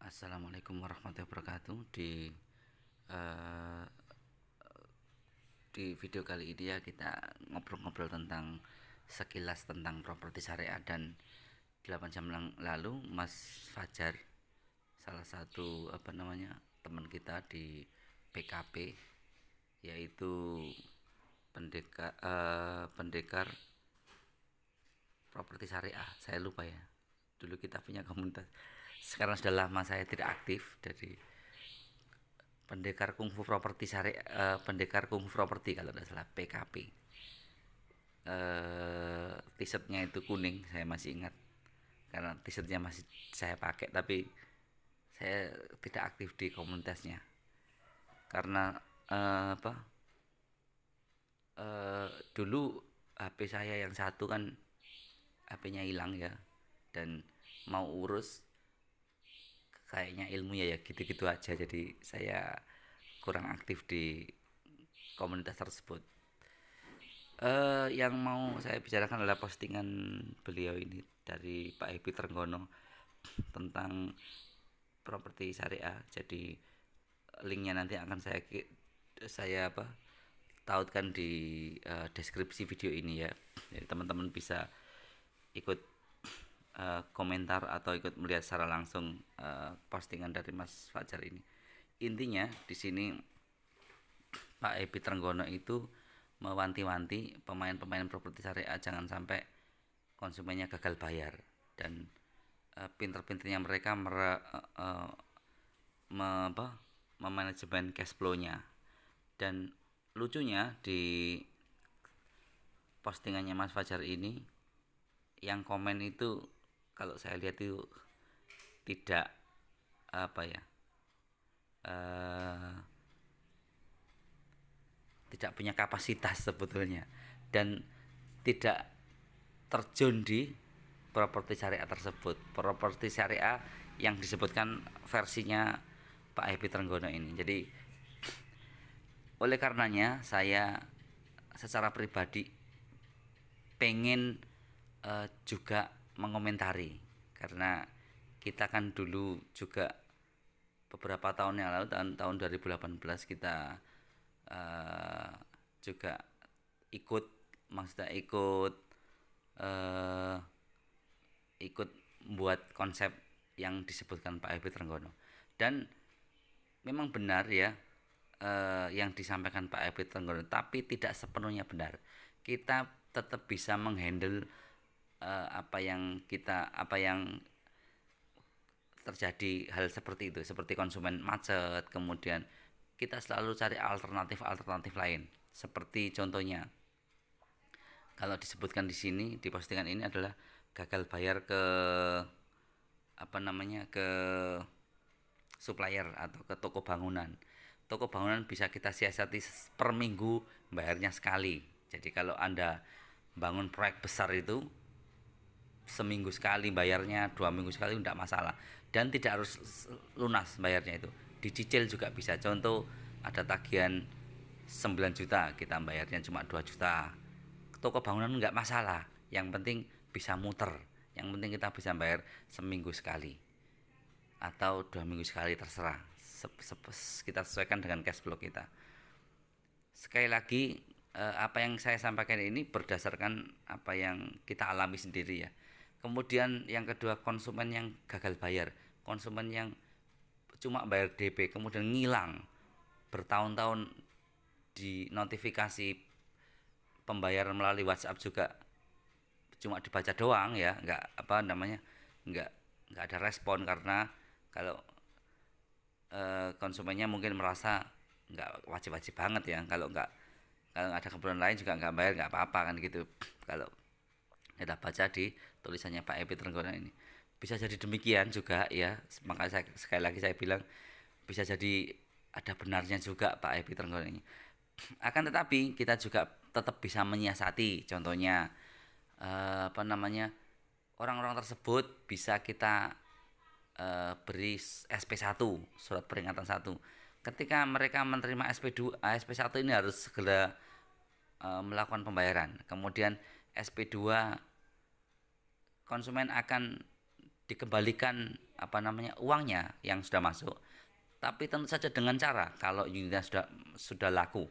Assalamualaikum warahmatullahi wabarakatuh. Eh, di video kali ini ya kita ngobrol-ngobrol tentang sekilas tentang properti syariah. Dan 8 jam lalu Mas Fajar, salah satu teman kita di PKP, yaitu pendekar properti syariah. Saya lupa ya, dulu kita punya komunitas, sekarang sudah lama saya tidak aktif. Dari pendekar kungfu properti syariah, pendekar kungfu properti kalau tidak salah, PKP. T-shirtnya itu kuning, saya masih ingat karena t-shirtnya masih saya pakai, tapi saya tidak aktif di komunitasnya karena dulu HP saya yang satu kan HP-nya hilang ya, dan mau urus kayaknya ilmunya ya gitu-gitu aja, jadi saya kurang aktif di komunitas tersebut. Yang mau saya bicarakan adalah postingan beliau ini dari Pak Epi Trenggono tentang properti syariah. Jadi linknya nanti akan saya tautkan di deskripsi video ini ya. Jadi teman-teman bisa ikut komentar atau ikut melihat secara langsung postingan dari Mas Fajar ini. Intinya di sini Pak Epi Trenggono itu mewanti-wanti pemain-pemain properti syariah jangan sampai konsumennya gagal bayar, dan pinter-pinternya mereka memanajemen cash flow-nya. Dan lucunya di postingannya Mas Fajar ini, yang komen itu kalau saya lihat itu tidak tidak punya kapasitas sebetulnya, dan tidak terjun di properti syariah tersebut. Properti syariah yang disebutkan versinya Pak Happy Trenggono ini. Jadi oleh karenanya saya secara pribadi pengen juga mengomentari, karena kita kan dulu juga beberapa tahun yang lalu, tahun 2018 kita juga ikut, maksudnya uh, ikut buat konsep yang disebutkan Pak Epi Trenggono. Dan memang benar ya yang disampaikan Pak Epi Trenggono, tapi tidak sepenuhnya benar. Kita tetap bisa menghandle apa yang terjadi hal seperti itu, seperti konsumen macet, kemudian kita selalu cari alternatif lain. Seperti contohnya, kalau disebutkan di sini di postingan ini adalah gagal bayar ke ke supplier atau ke toko bangunan. Toko bangunan bisa kita siasati per minggu bayarnya sekali. Jadi kalau Anda bangun proyek besar itu seminggu sekali bayarnya, 2 minggu sekali tidak masalah, dan tidak harus lunas bayarnya, itu dicicil juga bisa. Contoh, ada tagihan 9 juta, kita bayarnya cuma 2 juta. Toko bangunan nggak masalah, yang penting bisa muter, yang penting kita bisa bayar seminggu sekali atau 2 minggu sekali, terserah, kita sesuaikan dengan cash flow kita. Sekali lagi, apa yang saya sampaikan ini berdasarkan apa yang kita alami sendiri ya. Kemudian yang kedua, konsumen yang gagal bayar, konsumen yang cuma bayar DP kemudian ngilang bertahun-tahun, di notifikasi pembayaran melalui WhatsApp juga cuma dibaca doang ya, nggak ada respon, karena kalau konsumennya mungkin merasa nggak wajib-wajib banget ya, kalau nggak ada keperluan lain juga nggak bayar, nggak apa-apa kan gitu. Kalau kita baca di tulisannya Pak Epi Trenggono ini, bisa jadi demikian juga ya. Maka sekali lagi saya bilang, bisa jadi ada benarnya juga Pak Epi Trenggono ini. Akan tetapi kita juga tetap bisa menyiasati. Contohnya orang-orang tersebut bisa kita beri SP1, surat peringatan 1. Ketika mereka menerima SP2, SP1 ini harus segera melakukan pembayaran. Kemudian SP2, konsumen akan dikembalikan uangnya yang sudah masuk, tapi tentu saja dengan cara kalau unitnya sudah laku.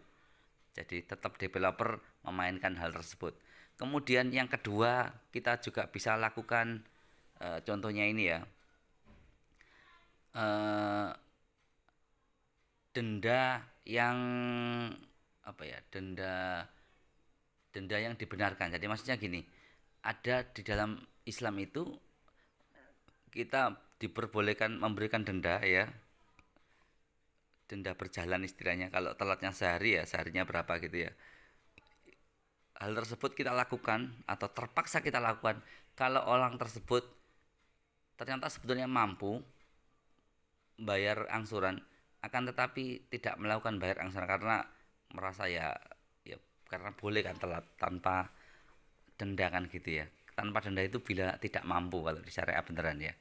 Jadi tetap developer memainkan hal tersebut. Kemudian yang kedua, kita juga bisa lakukan contohnya ini ya, eh, denda yang denda denda yang dibenarkan. Jadi maksudnya gini, ada di dalam Islam itu kita diperbolehkan memberikan denda ya, denda berjalan istilahnya. Kalau telatnya sehari ya seharinya berapa gitu ya. Hal tersebut kita lakukan atau terpaksa kita lakukan kalau orang tersebut ternyata sebetulnya mampu bayar angsuran, akan tetapi tidak melakukan bayar angsuran karena merasa ya karena boleh kan telat tanpa denda kan gitu ya. Tanpa denda itu bila tidak mampu kalau di syariah beneran ya.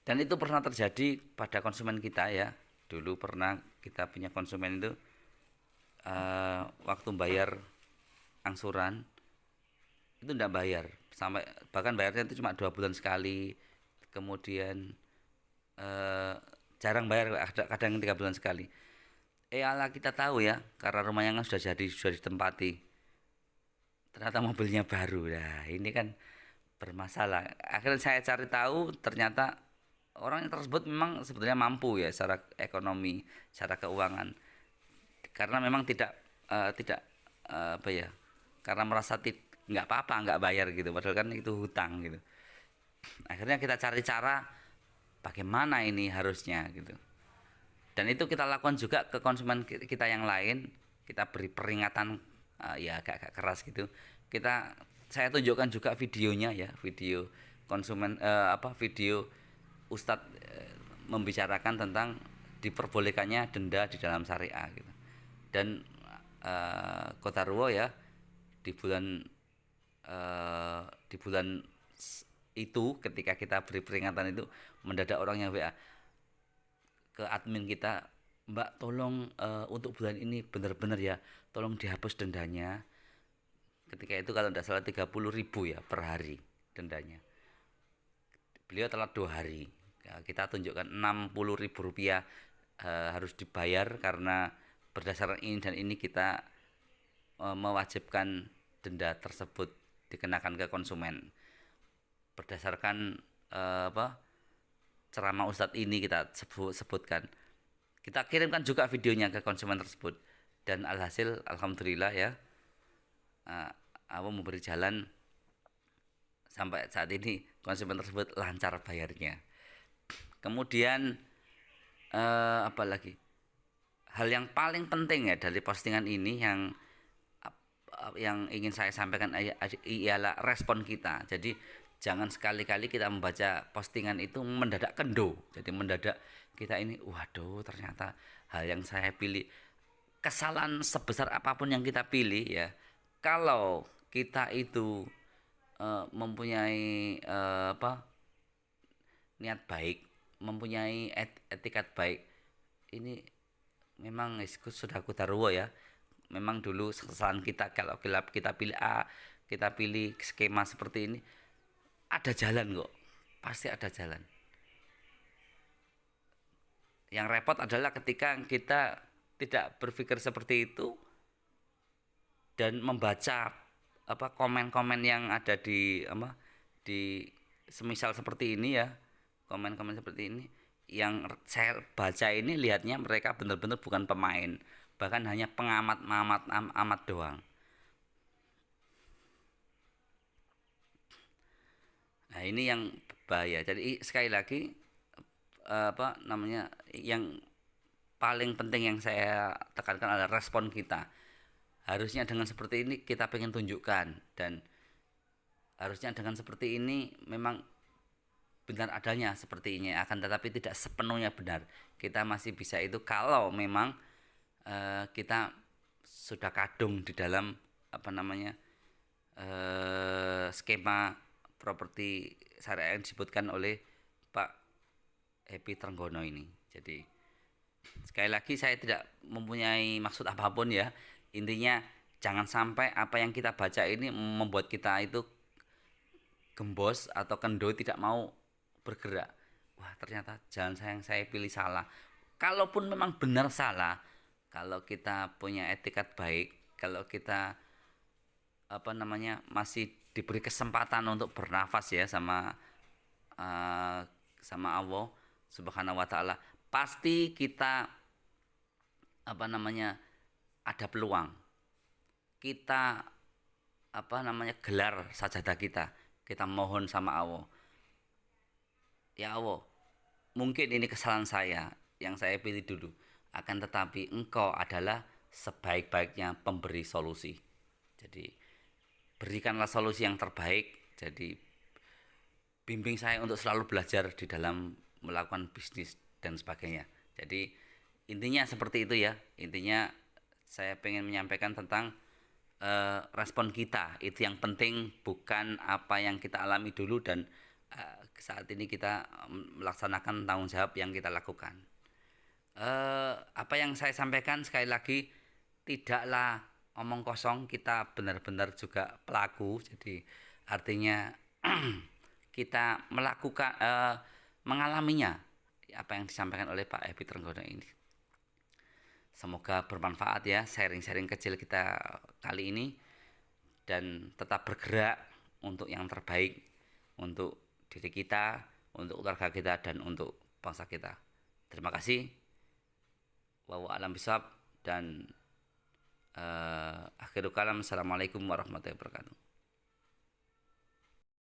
Dan itu pernah terjadi pada konsumen kita ya. Dulu pernah kita punya konsumen itu waktu bayar angsuran itu tidak bayar, sampai bahkan bayarnya itu cuma 2 bulan sekali, kemudian jarang bayar, kadang 3 bulan sekali. Ala kita tahu ya, karena rumahnya kan sudah ditempati, ternyata mobilnya baru. Nah ini kan bermasalah. Akhirnya saya cari tahu, ternyata orang yang tersebut memang sebetulnya mampu ya secara ekonomi, secara keuangan, karena memang tidak karena merasa nggak apa-apa nggak bayar gitu, padahal kan itu hutang gitu. Akhirnya kita cari cara bagaimana ini harusnya gitu, dan itu kita lakukan juga ke konsumen kita yang lain. Kita beri peringatan ya agak keras gitu. Saya tunjukkan juga videonya ya, video konsumen video Ustadz membicarakan tentang diperbolehkannya denda di dalam syariah gitu. Dan Kotarwo ya di bulan itu, ketika kita beri peringatan itu, mendadak orang yang WA ke admin kita, Mbak tolong untuk bulan ini benar-benar ya tolong dihapus dendanya. Ketika itu kalau tidak salah 30.000 ya per hari dendanya. Beliau telat 2 hari ya, kita tunjukkan 60.000 rupiah harus dibayar karena berdasarkan ini dan ini kita mewajibkan denda tersebut dikenakan ke konsumen berdasarkan ceramah Ustadz ini. Kita sebutkan, kita kirimkan juga videonya ke konsumen tersebut, dan alhasil alhamdulillah ya aku memberi jalan sampai saat ini konsumen tersebut lancar bayarnya. Kemudian apalagi hal yang paling penting ya dari postingan ini yang ingin saya sampaikan ialah respon kita. Jadi jangan sekali-kali kita membaca postingan itu mendadak kendo. Jadi mendadak kita ini, waduh ternyata hal yang saya pilih, kesalahan sebesar apapun yang kita pilih ya, kalau kita itu mempunyai niat baik, mempunyai etikat baik, ini memang sudah kudarwo ya. Memang dulu kesalahan kita, kalau kita pilih A, kita pilih skema seperti ini, ada jalan kok, pasti ada jalan. Yang repot adalah ketika kita tidak berpikir seperti itu dan membaca komen-komen yang ada di semisal seperti ini ya, komen-komen seperti ini yang saya baca ini, lihatnya mereka benar-benar bukan pemain, bahkan hanya pengamat amat doang. Nah ini yang bahaya. Jadi sekali lagi yang paling penting yang saya tekankan adalah respon kita. Harusnya dengan seperti ini kita pengen tunjukkan, dan harusnya dengan seperti ini memang benar adanya seperti ini, akan tetapi tidak sepenuhnya benar. Kita masih bisa itu kalau memang kita sudah kadung di dalam skema properti syariah yang disebutkan oleh Pak Happy Trenggono ini. Jadi sekali lagi saya tidak mempunyai maksud apapun ya, intinya jangan sampai apa yang kita baca ini membuat kita itu gembos atau kendo, tidak mau bergerak. Wah, ternyata jalan yang saya pilih salah. Kalaupun memang benar salah, kalau kita punya etikat baik, kalau kita masih diberi kesempatan untuk bernafas ya eh, sama Allah Subhanahu wa taala, pasti kita ada peluang. Kita gelar sajadah kita mohon sama Allah, ya Allah, mungkin ini kesalahan saya yang saya pilih dulu, akan tetapi engkau adalah sebaik-baiknya pemberi solusi, jadi berikanlah solusi yang terbaik. Jadi bimbing saya untuk selalu belajar di dalam melakukan bisnis dan sebagainya. Jadi intinya seperti itu ya. Intinya saya ingin menyampaikan tentang respon kita. Itu yang penting, bukan apa yang kita alami dulu dan saat ini kita melaksanakan tanggung jawab yang kita lakukan. Apa yang saya sampaikan sekali lagi, tidaklah omong kosong, kita benar-benar juga pelaku. Jadi artinya kita melakukan mengalaminya apa yang disampaikan oleh Pak Ebi Trenggono ini. Semoga bermanfaat ya sharing-sharing kecil kita kali ini, dan tetap bergerak untuk yang terbaik untuk diri kita, untuk keluarga kita, dan untuk bangsa kita. Terima kasih. Wallahu a'lam bishawab, dan akhirul kalam. Assalamualaikum warahmatullahi wabarakatuh.